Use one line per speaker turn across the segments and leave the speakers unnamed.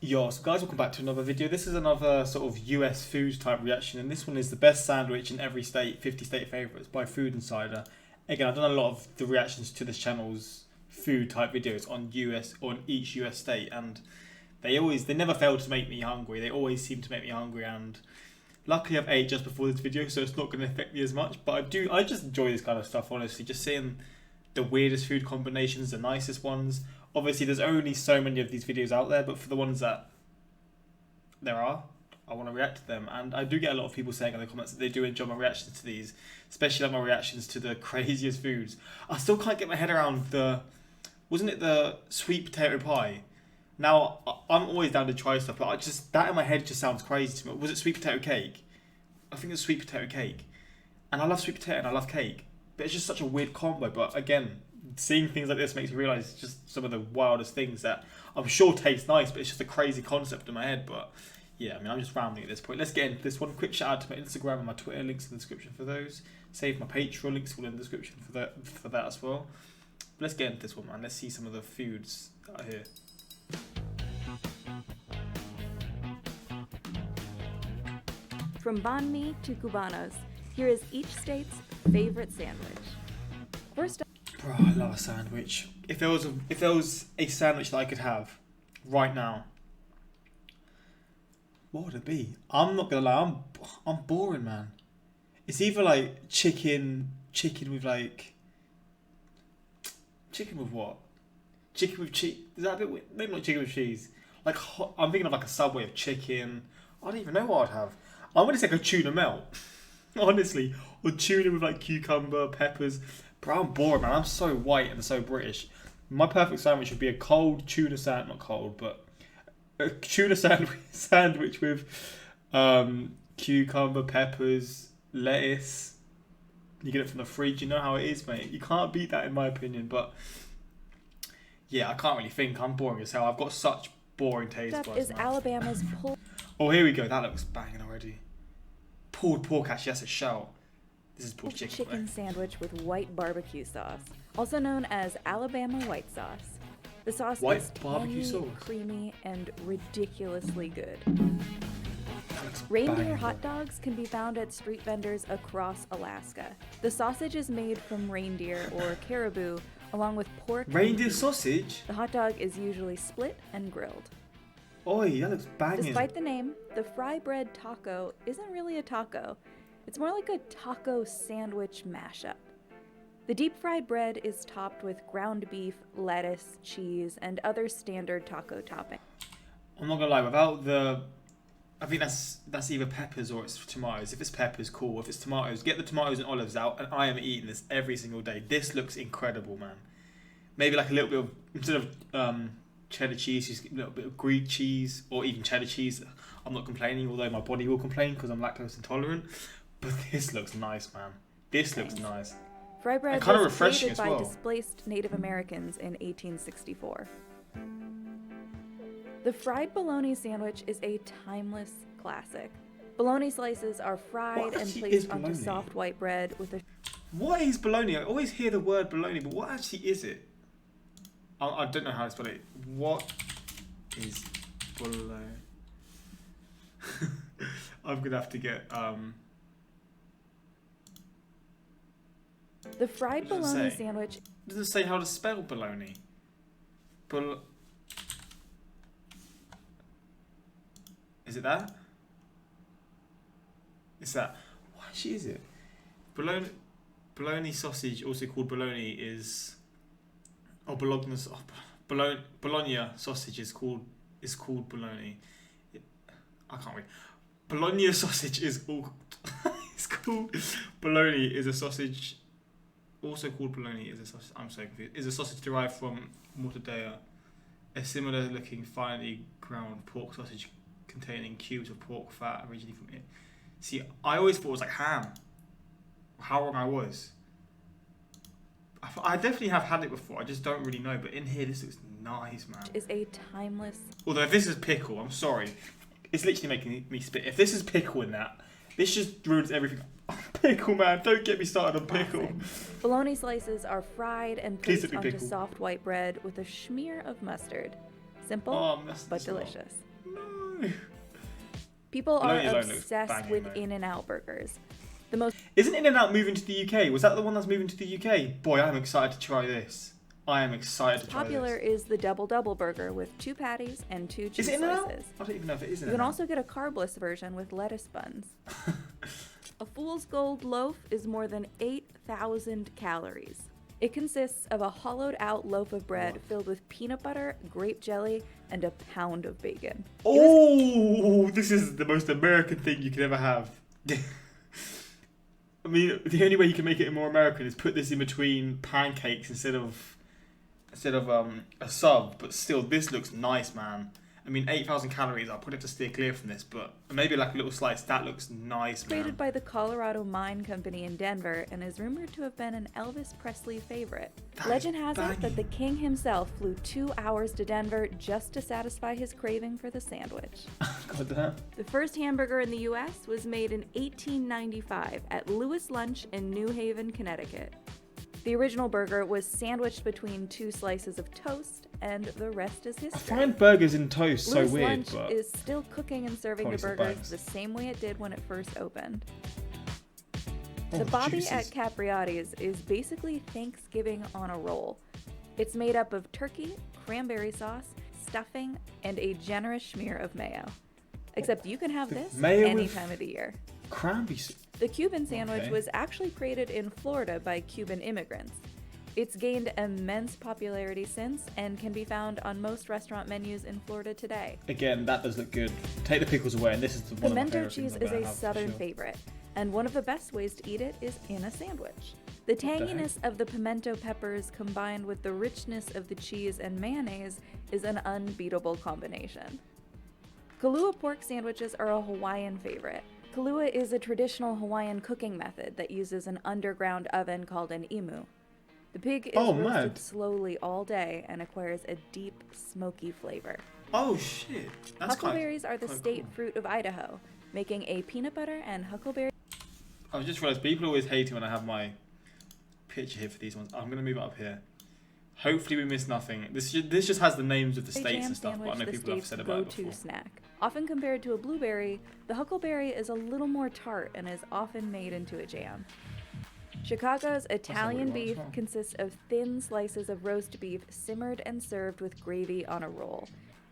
Yo, so guys, welcome back to another video. This is another sort of US food type reaction, and this one is the best sandwich in every state, 50 state favourites by Food Insider. Again, I've done a lot of the reactions to this channel's food type videos on each US state, and they never fail to make me hungry. They always seem to make me hungry, and luckily I've ate just before this video, so it's not going to affect me as much. But I just enjoy this kind of stuff, honestly. Just seeing the weirdest food combinations, the nicest ones. Obviously, there's only so many of these videos out there, but for the ones that there are, I want to react to them. And I do get a lot of people saying in the comments that they do enjoy my reactions to these, especially like my reactions to the craziest foods. I still can't get my head around wasn't it the sweet potato pie? Now, I'm always down to try stuff, but that in my head just sounds crazy to me. Was it sweet potato cake? I think it's sweet potato cake. And I love sweet potato and I love cake, but it's just such a weird combo. But again, seeing things like this makes me realise just some of the wildest things that I'm sure taste nice, but it's just a crazy concept in my head. But yeah, I mean, I'm just rambling at this point. Let's get into this one. Quick shout out to my Instagram and my Twitter, links in the description for those. Save my Patreon, links all in the description for that as well. But let's get into this one, man. Let's see some of the foods that are here.
From banh mi to cubanos, here is each state's favorite sandwich. First up,
Bro, I love a sandwich. If there was a sandwich that I could have right now, what would it be? I'm not gonna lie, I'm boring, man. It's either like chicken with like chicken with what? Chicken with cheese? Is that a bit weird? Maybe not chicken with cheese. Like I'm thinking of like a Subway of chicken. I don't even know what I'd have. I'm gonna say like a tuna melt, honestly, or tuna with like cucumber, peppers. Bro, I'm bored, man. I'm so white and so British. My perfect sandwich would be a cold tuna sandwich, not cold, but a tuna sandwich with cucumber, peppers, lettuce. You get it from the fridge. You know how it is, mate. You can't beat that, in my opinion. But yeah, I can't really think. I'm boring as hell. I've got such boring taste
up
buds,
is
man.
Alabama's pulled
Oh, here we go. That looks banging already. Pulled pork, actually, that's a shout. This is pulled chicken.
sandwich with white barbecue sauce, also known as Alabama white sauce. The sauce
White
is
barbecue
tangy,
sauce?
creamy, and ridiculously good.
That looks
Reindeer
banging.
hot dogs can be found at street vendors across Alaska. The sausage is made from reindeer or caribou, along with pork.
Reindeer sausage?
The hot dog is usually split and grilled.
Oi, that looks banging.
Despite the name, the fry bread taco isn't really a taco. It's more like a taco sandwich mashup. The deep-fried bread is topped with ground beef, lettuce, cheese, and other standard taco toppings.
I'm not gonna lie, I think that's either peppers or it's tomatoes. If it's peppers, cool. If it's tomatoes, get the tomatoes and olives out, and I am eating this every single day. This looks incredible, man. Maybe like a little bit of, instead of cheddar cheese, just a little bit of Greek cheese, or even cheddar cheese. I'm not complaining, although my body will complain because I'm lactose intolerant. But this looks nice, man. This looks nice.
Fry bread
And kind of
was
refreshing
created
as
by
well.
displaced Native Americans in 1864. The fried bologna sandwich is a timeless classic. Bologna slices are fried
What
and
actually
placed
is
onto
bologna?
soft white bread with a
What is bologna? I always hear the word bologna, but what actually is it? I don't know how to spell it. What is bologna? I'm gonna have to get
The fried
What does it
bologna
say?
sandwich
It doesn't say how to spell bologna. Is it that? It's that. What actually is it? Bologna sausage, also called bologna, is Bologna sausage is called bologna. I can't read. Bologna sausage is all. It's called bologna is a sausage. Also called bologna is a sausage. I'm so confused. Is a sausage derived from mortadella, a similar-looking, finely ground pork sausage containing cubes of pork fat originally from it. See, I always thought it was like ham. How wrong I was. I definitely have had it before. I just don't really know. But in here, this looks nice, man.
is a timeless
Although if this is pickle, I'm sorry. It's literally making me spit. If this is pickle in that, this just ruins everything. Pickle, man. Don't get me started on pickle.
classic. Bologna slices are fried and
Please
placed
let me
onto
pickle.
soft white bread with a smear of mustard. Simple,
Oh, mustard
but
as well.
delicious. People are
Bologna alone looks
obsessed
banging,
with
though.
In-N-Out burgers. The most
Isn't In-N-Out moving to the UK? Was that the one that's moving to the UK? Boy, I'm excited to try this. I am excited to try
popular
this.
is the double burger with 2 patties and 2
Is
cheese
it In-N-Out?
slices.
I don't even know if it is
You
In-N-Out.
can also get a carbless version with lettuce buns. A fool's gold loaf is more than 8,000 calories. It consists of a hollowed out loaf of bread
What?
filled with peanut butter, grape jelly, and a pound of bacon.
Oh, this is the most American thing you could ever have. I mean, the only way you can make it more American is put this in between pancakes instead of a sub. But still, this looks nice, man. I mean, 8,000 calories. I'll probably have to steer clear from this, but maybe like a little slice. That looks nice, man.
Created by the Colorado Mine Company in Denver and is rumored to have been an Elvis Presley favorite.
That
Legend
is
has it that
banging.
the king himself flew 2 hours to Denver just to satisfy his craving for the sandwich.
God damn.
The first hamburger in the U.S. was made in 1895 at Lewis Lunch in New Haven, Connecticut. The original burger was sandwiched between 2 slices of toast, and the rest is
I
history.
find burgers in toast so
Lewis
weird,
Lunch
but
is still cooking and serving
Probably
the
some
burgers
bugs.
the same way it did when it first opened.
oh,
The Bobby
juices.
at Capriati's is basically Thanksgiving on a roll. It's made up of turkey, cranberry sauce, stuffing, and a generous smear of mayo. Except you can have
The
this
mayo
any
with-
time of the year.
Cranberry.
The Cuban sandwich
Okay.
was actually created in Florida by Cuban immigrants. It's gained immense popularity since and can be found on most restaurant menus in Florida today.
Again, that does look good. Take the pickles away, and this is one of my
Pimento
favorite
cheese
things
is
I'm gonna
a
have, for
southern
sure.
favorite, and one of the best ways to eat it is in a sandwich. The
the heck?
tanginess of the pimento peppers combined with the richness of the cheese and mayonnaise is an unbeatable combination. Kahlua pork sandwiches are a Hawaiian favorite. Kahlua is a traditional Hawaiian cooking method that uses an underground oven called an imu. The pig is
Oh,
roasted
mad.
slowly all day and acquires a deep, smoky flavor.
Oh shit, that's
Huckleberries are the
quite
state
cool.
fruit of Idaho, making a peanut butter and huckleberry
I just realised people always hate it when I have my picture here for these ones. I'm gonna move it up here. Hopefully we miss nothing. This just has the names of the states
jam
and stuff, but I know
sandwich, the
people have
state's
said about it
go-to
before.
snack. Often compared to a blueberry, the huckleberry is a little more tart and is often made into a jam. Chicago's Italian
what we want as
beef
well.
consists of thin slices of roast beef simmered and served with gravy on a roll.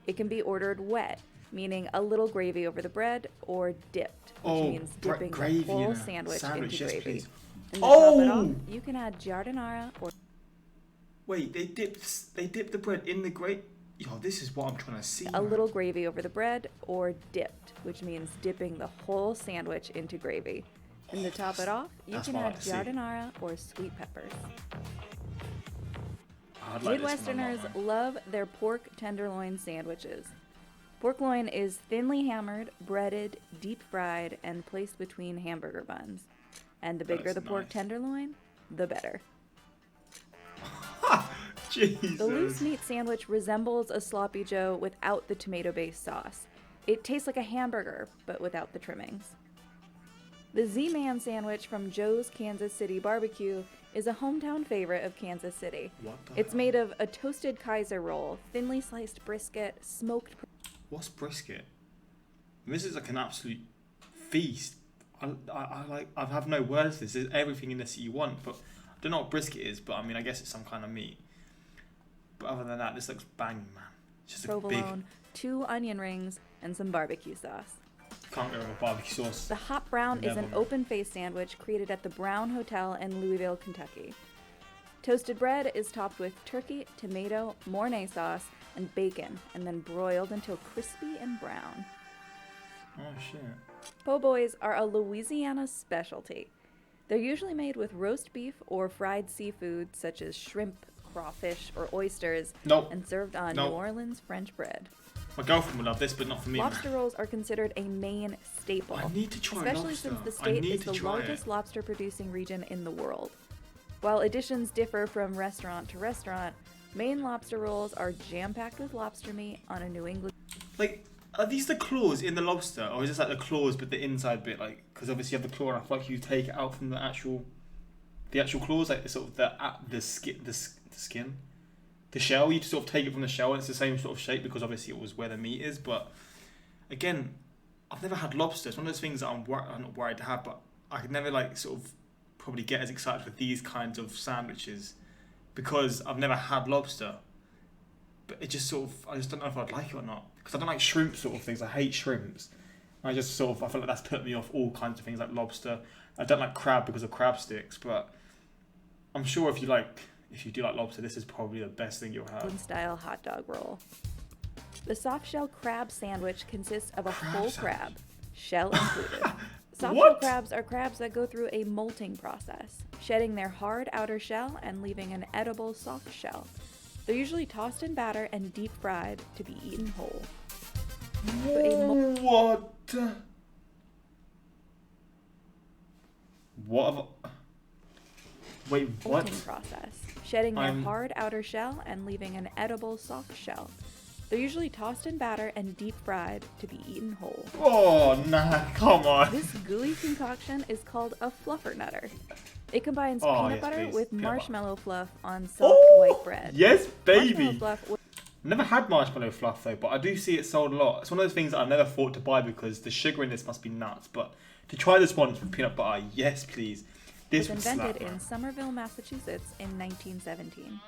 It can be ordered wet, meaning a little gravy over the bread, or dipped, which
Oh,
means dipping
gravy
the whole
in a
sandwich
sandwich,
into
yes,
gravy.
please.
And to top it off,
Oh!
you can add giardiniera or
Wait, they dip the bread in the gravy. Yo, this is what I'm trying to see.
a
man.
little gravy over the bread, or dipped, which means dipping the whole sandwich into gravy. And to top it off, you
that's
can
what I
add
like to see.
giardiniera or sweet peppers.
I'd like this one a lot,
Midwesterners
man.
love their pork tenderloin sandwiches. Pork loin is thinly hammered, breaded, deep fried, and placed between hamburger buns. And the bigger
That's
the pork
nice.
tenderloin, the better.
Jesus.
The loose meat sandwich resembles a sloppy joe without the tomato-based sauce. It tastes like a hamburger, but without the trimmings. The Z-Man sandwich from Joe's Kansas City Barbecue is a hometown favorite of Kansas City.
What the
It's
hell?
made of a toasted Kaiser roll, thinly sliced brisket, smoked
What's brisket? This is like an absolute feast. I have no words for this. There's everything in this that you want, but I don't know what brisket is. But I mean, I guess it's some kind of meat. But other than that, this looks banging, man. It's just a big.
provolone, 2 onion rings, and some barbecue sauce.
Can't go with barbecue sauce.
The Hot Brown is an
Never.
open-faced sandwich created at the Brown Hotel in Louisville, Kentucky. Toasted bread is topped with turkey, tomato, Mornay sauce, and bacon, and then broiled until crispy and brown.
Oh shit.
Po' boys are a Louisiana specialty. They're usually made with roast beef or fried seafood such as shrimp, crawfish, or oysters,
Nope.
and served on
Nope.
New Orleans French bread.
My girlfriend would love this, but not for me. man.
Lobster rolls are considered a Maine staple,
I need to try
especially
lobster.
since the
I
state
need
is
to
the
try
largest
it.
lobster producing region in the world. While additions differ from restaurant to restaurant, Maine lobster rolls are jam-packed with lobster meat on a New England.
Like, are these the claws in the lobster, or is this like the claws but the inside bit? Like, because obviously you have the claw, and I feel like you take it out from the actual claws, like sort of the skin, the shell. You sort of take it from the shell, and it's the same sort of shape because obviously it was where the meat is. But again, I've never had lobster. It's one of those things that I'm not worried to have, but I could never like sort of probably get as excited with these kinds of sandwiches because I've never had lobster. But it just sort of, I just don't know if I'd like it or not because I don't like shrimp sort of things. I hate shrimps. I just sort of, I feel like that's put me off all kinds of things like lobster. I don't like crab because of crab sticks, but I'm sure if you do like lobster, this is probably the best thing you'll have.
Style hot dog roll. The soft shell crab sandwich consists of a
Crab
whole
sandwich?
crab, shell included. Soft shell
What?
crabs are crabs that go through a molting process, shedding their hard outer shell and leaving an edible soft shell. They're usually tossed in batter and deep fried to be eaten whole.
What? What? Wait, what?
Molting process, shedding their
I'm-
hard outer shell and leaving an edible soft shell. They're usually tossed in batter and deep fried to be eaten whole.
Oh, nah, come on.
This gooey concoction is called a fluffernutter. It combines
Oh,
peanut
yes,
butter
please.
with
Peanut butter.
marshmallow fluff on soft
Oh,
white bread.
yes,
Marshmallow
baby.
fluff with
Never had marshmallow fluff though, but I do see it sold a lot. It's one of those things that I've never thought to buy because the sugar in this must be nuts. But to try this once with peanut butter, yes, please. This
was
would
invented
slap,
in
man.
Somerville, Massachusetts in 1917.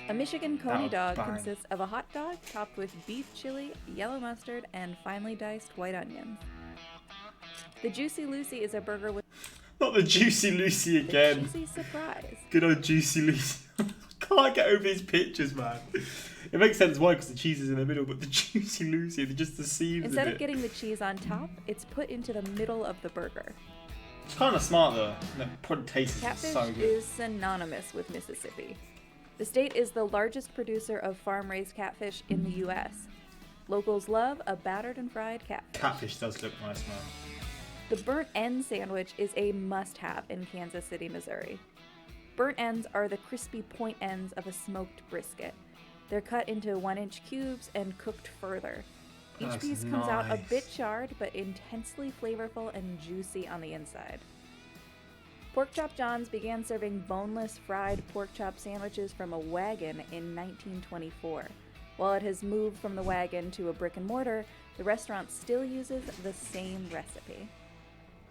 A Michigan coney
would
dog
bang.
consists of a hot dog topped with beef chili, yellow mustard, and finely diced white onions. The Juicy Lucy is a burger with
Not the Juicy Lucy
a
again.
cheesy surprise.
Good old Juicy Lucy. Can't get over these pictures, man. It makes sense why, because the cheese is in the middle, but the Juicy Lucy, just the seams
Instead
of
of
it.
getting the cheese on top, it's put into the middle of the burger.
It's kind of smart though. The product tastes
Catfish
so good.
is synonymous with Mississippi. The state is the largest producer of farm-raised catfish in the U.S. Locals love a battered and fried catfish.
Catfish does look nice, man.
The burnt end sandwich is a must-have in Kansas City, Missouri. Burnt ends are the crispy point ends of a smoked brisket. They're cut into 1-inch cubes and cooked further. Each
That's
piece comes out a
nice.
bit charred but intensely flavorful and juicy on the inside. Pork Chop John's began serving boneless fried pork chop sandwiches from a wagon in 1924. While it has moved from the wagon to a brick and mortar, the restaurant still uses the same recipe.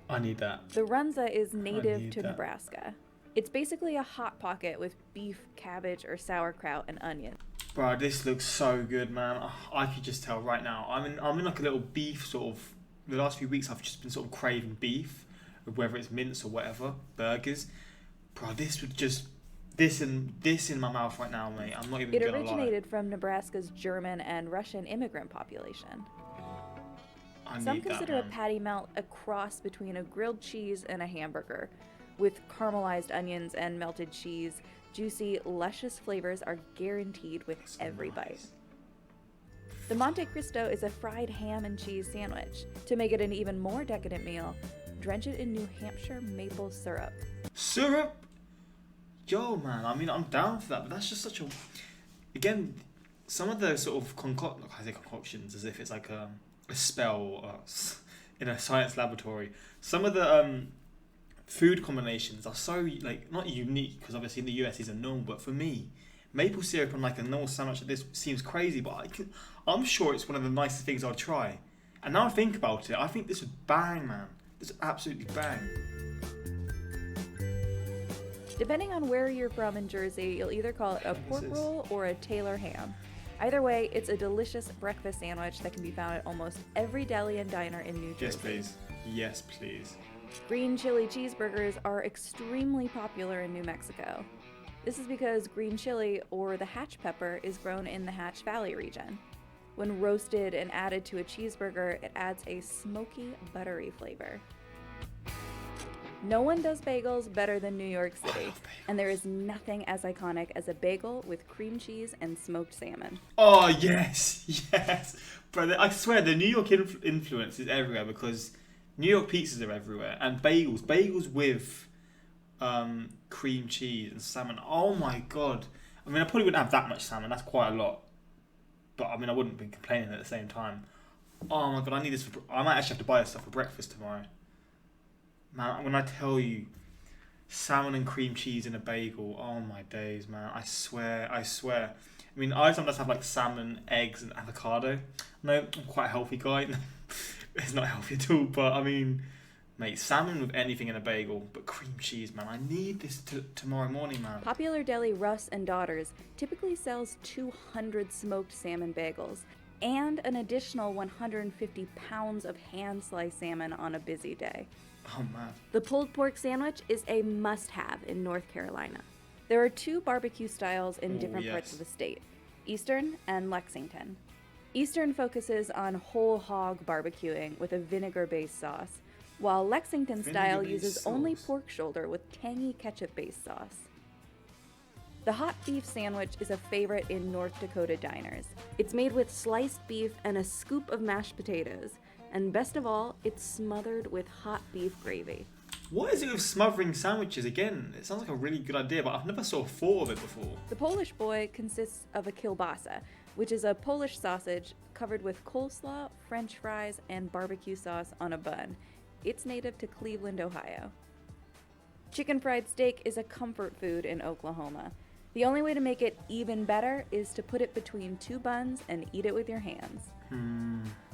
I need that.
The runza is native
need
to
that.
Nebraska. It's basically a hot pocket with beef, cabbage, or sauerkraut and onion.
Bro, this looks so good, man. Oh, I could just tell right now. I'm in like a little beef sort of. The last few weeks, I've just been sort of craving beef, whether it's mince or whatever, burgers. Bro, this would just this in my mouth right now, mate. I'm not even
It
gonna lie.
originated from Nebraska's German and Russian immigrant population.
I
Some
need that,
consider a
man.
patty melt a cross between a grilled cheese and a hamburger. With caramelized onions and melted cheese, juicy, luscious flavors are guaranteed with
That's
every
nice.
bite. The Monte Cristo is a fried ham and cheese sandwich. To make it an even more decadent meal, drench it in New Hampshire maple syrup.
Syrup? Yo, man, I mean, I'm down for that, but that's just such a... Again, some of the sort of I say concoctions as if it's like a spell in a science laboratory. Some of the food combinations are so, like, not unique, because obviously in the US these are normal, but for me, maple syrup on like a normal sandwich like this seems crazy, but I'm sure it's one of the nicest things I'll try. And now I think about it, I think this would bang, man. This would absolutely bang.
Depending on where you're from in Jersey, you'll either call it a pork
Jesus.
roll or a Taylor ham. Either way, it's a delicious breakfast sandwich that can be found at almost every deli and diner in New Jersey.
Yes, please. Yes, please.
Green chili cheeseburgers are extremely popular in New Mexico. This is because green chili, or the Hatch pepper, is grown in the Hatch Valley region. When roasted and added to a cheeseburger, it adds a smoky, buttery flavor. No one does bagels better than New York City, and there is nothing as iconic as a bagel with cream cheese and smoked salmon.
Oh, yes, yes. Bro, I swear the New York influence is everywhere because New York pizzas are everywhere. And bagels with cream cheese and salmon. Oh my God. I mean, I probably wouldn't have that much salmon. That's quite a lot. But I mean, I wouldn't be complaining at the same time. Oh my God, I need this. I might actually have to buy this stuff for breakfast tomorrow. Man, when I tell you salmon and cream cheese in a bagel, oh my days, man. I swear. I mean, I sometimes have like salmon, eggs, and avocado. No, I'm quite a healthy guy. It's not healthy at all, but I mean, mate, salmon with anything in a bagel, but cream cheese, man. I need this tomorrow morning, man.
Popular Deli Russ and Daughters typically sells 200 smoked salmon bagels and an additional 150 pounds of hand-sliced salmon on a busy day.
Oh, man.
The pulled pork sandwich is a must-have in North Carolina. There are 2 barbecue styles in different parts of the state, Eastern and Lexington. Eastern focuses on whole hog barbecuing with a vinegar-based sauce, while Lexington style uses only pork shoulder with tangy ketchup-based sauce. The hot beef sandwich is a favorite in North Dakota diners. It's made with sliced beef and a scoop of mashed potatoes, and best of all, it's smothered with hot beef gravy.
What is it with smothering sandwiches? Again, it sounds like a really good idea, but I've never saw 4 of it before.
The Polish boy consists of a kielbasa, which is a Polish sausage covered with coleslaw, french fries, and barbecue sauce on a bun. It's native to Cleveland, Ohio. Chicken fried steak is a comfort food in Oklahoma. The only way to make it even better is to put it between 2 buns and eat it with your hands.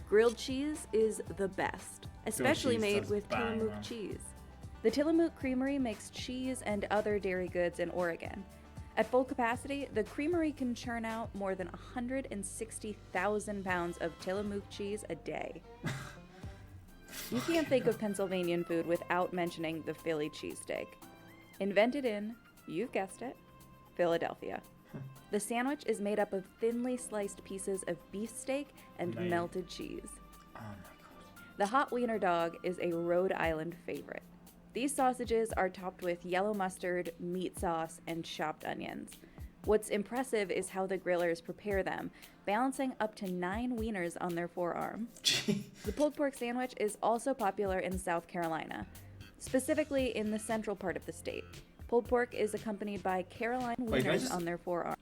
Grilled cheese is the best, especially made with Tillamook cheese. The Tillamook Creamery makes cheese and other dairy goods in Oregon. At full capacity, the creamery can churn out more than 160,000 pounds of Tillamook cheese a day. You can't think of Pennsylvanian food without mentioning the Philly cheesesteak. Invented in, you've guessed it, Philadelphia. The sandwich is made up of thinly sliced pieces of beefsteak and melted cheese.
Oh my god.
The hot wiener dog is a Rhode Island favorite. These sausages are topped with yellow mustard, meat sauce, and chopped onions. What's impressive is how the grillers prepare them, balancing up to 9 wieners on their forearm. The pulled pork sandwich is also popular in South Carolina, specifically in the central part of the state. Pulled pork is accompanied by Caroline wieners on their forearm.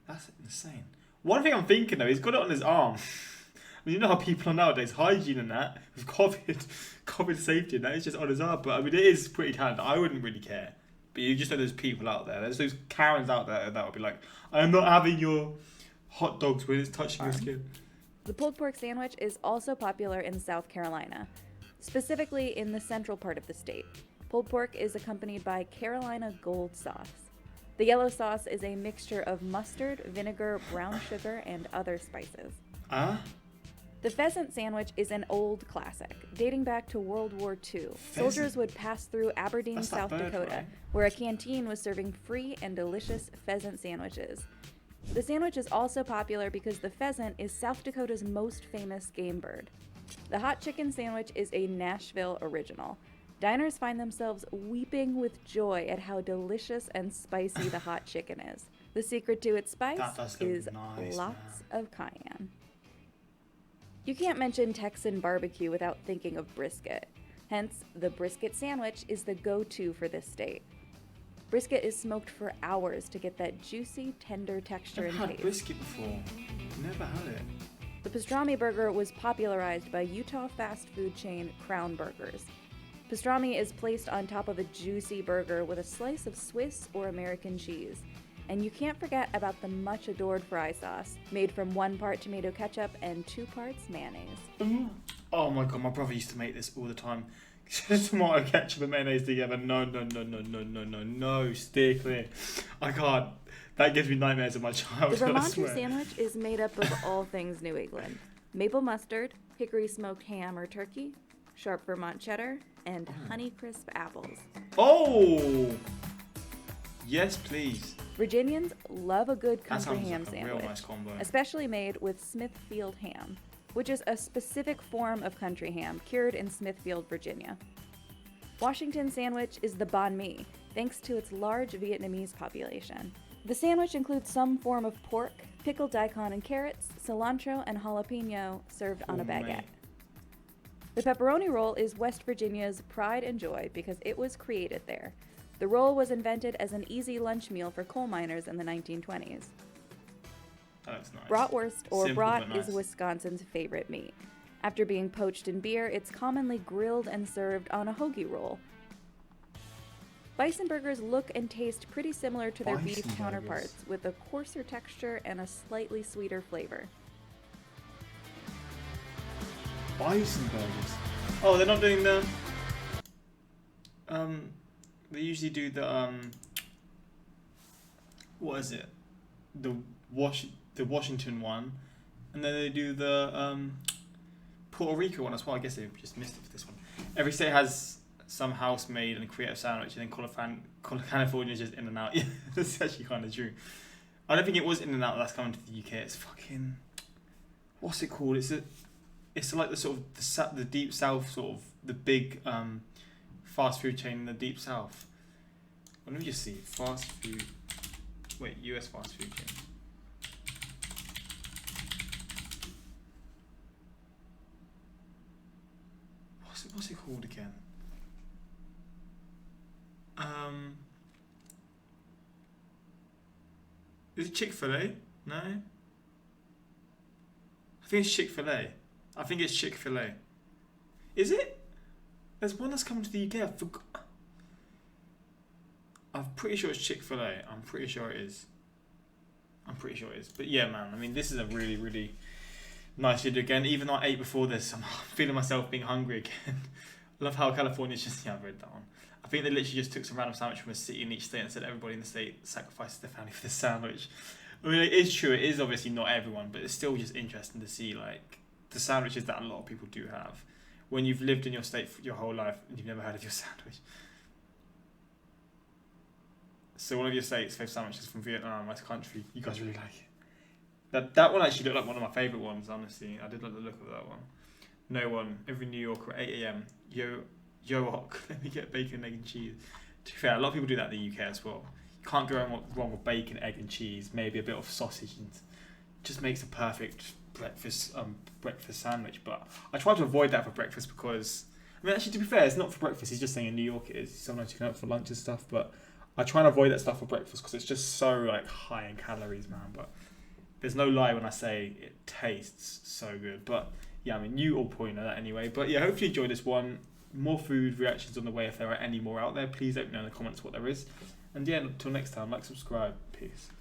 That's insane. One thing I'm thinking though, he's got it on his arm. I mean, you know how people are nowadays, hygiene and that, with COVID safety and that, it's just on his arm. But I mean, it is pretty talented. I wouldn't really care. But you just know there's people out there. There's those Karens out there that would be like, I'm not having your hot dogs when it's touching your skin.
The pulled pork sandwich is also popular in South Carolina, specifically in the central part of the state. Pulled pork is accompanied by Carolina Gold sauce. The yellow sauce is a mixture of mustard, vinegar, brown sugar, and other spices. The pheasant sandwich is an old classic, dating back to World War II. Soldiers would pass through Aberdeen, South Dakota, right? Where a canteen was serving free and delicious pheasant sandwiches. The sandwich is also popular because the pheasant is South Dakota's most famous game bird. The hot chicken sandwich is a Nashville original. Diners find themselves weeping with joy at how delicious and spicy the hot chicken is. The secret to its spice is lots of cayenne. You can't mention Texan barbecue without thinking of brisket. Hence, the brisket sandwich is the go-to for this state. Brisket is smoked for hours to get that juicy, tender texture and taste.
I've had brisket before. Never had it.
The pastrami burger was popularized by Utah fast food chain Crown Burgers. Pastrami is placed on top of a juicy burger with a slice of Swiss or American cheese. And you can't forget about the much adored fry sauce, made from 1 part tomato ketchup and 2 parts mayonnaise.
Oh my god, my brother used to make this all the time. Tomato ketchup and mayonnaise together. No, steer clear. I can't. That gives me nightmares of my childhood.
The Vermonter sandwich is made up of all things New England. Maple mustard, hickory smoked ham or turkey, sharp Vermont cheddar, and Honeycrisp apples.
Oh! Yes, please.
Virginians love a good country ham
like
sandwich,
real nice combo.
Especially made with Smithfield ham, which is a specific form of country ham cured in Smithfield, Virginia. Washington sandwich is the banh mi, thanks to its large Vietnamese population. The sandwich includes some form of pork, pickled daikon and carrots, cilantro, and jalapeno served on a baguette. The pepperoni roll is West Virginia's pride and joy because it was created there. The roll was invented as an easy lunch meal for coal miners in the 1920s.
That's nice.
Bratwurst or
Simple,
brat
nice.
is Wisconsin's favorite meat. After being poached in beer, it's commonly grilled and served on a hoagie roll. Bison burgers look and taste pretty similar to their
Bison
beef
burgers.
counterparts, with a coarser texture and a slightly sweeter flavor.
Bison burgers. Oh, they're not doing the. They usually do the What is it? The Washington one, and then they do the Puerto Rico one as well. I guess they just missed it for this one. Every state has some house-made and creative sandwich, and then California is just In and Out. Yeah, that's actually kind of true. I don't think it was In and Out that's coming to the UK. It's fucking, what's it called? It's like the sort of the deep south, sort of the big fast food chain in the deep south. Well, let me just see. Fast food. Wait, US fast food chain. What's it called again? Is it Chick-fil-A? No? I think it's Chick-fil-A. I think it's Chick-fil-A. Is it? There's one that's coming to the UK. I forgot. I'm pretty sure it's Chick-fil-A. I'm pretty sure it is. But yeah, man. I mean, this is a really, really nice video again. Even though I ate before this, I'm feeling myself being hungry again. I love how California's just, yeah, I've read that one. I think they literally just took some random sandwich from a city in each state and said everybody in the state sacrifices their family for this sandwich. I mean, it is true. It is obviously not everyone, but it's still just interesting to see, like, the sandwiches that a lot of people do have when you've lived in your state for your whole life and you've never heard of your sandwich. So one of your state's favourite sandwiches from Vietnam, West Country, you guys really like it. That one actually looked like one of my favourite ones, honestly. I did like the look of that one. No one, every New Yorker at 8 AM, yo-ok, let me get bacon, egg and cheese. To be fair, a lot of people do that in the UK as well. You can't go wrong with bacon, egg and cheese, maybe a bit of sausage, and it just makes a perfect breakfast sandwich. But I try to avoid that for breakfast because, I mean, actually, to be fair, it's not for breakfast. He's just saying in New York it is. Sometimes you can have it for lunch and stuff, but I try and avoid that stuff for breakfast because it's just so like high in calories, man. But there's no lie when I say it tastes so good. But yeah, I mean, you all probably know that anyway. But yeah, hopefully you enjoyed this one. More food reactions on the way. If there are any more out there, please let me know in the comments what there is. And yeah, until next time, like, subscribe. Peace.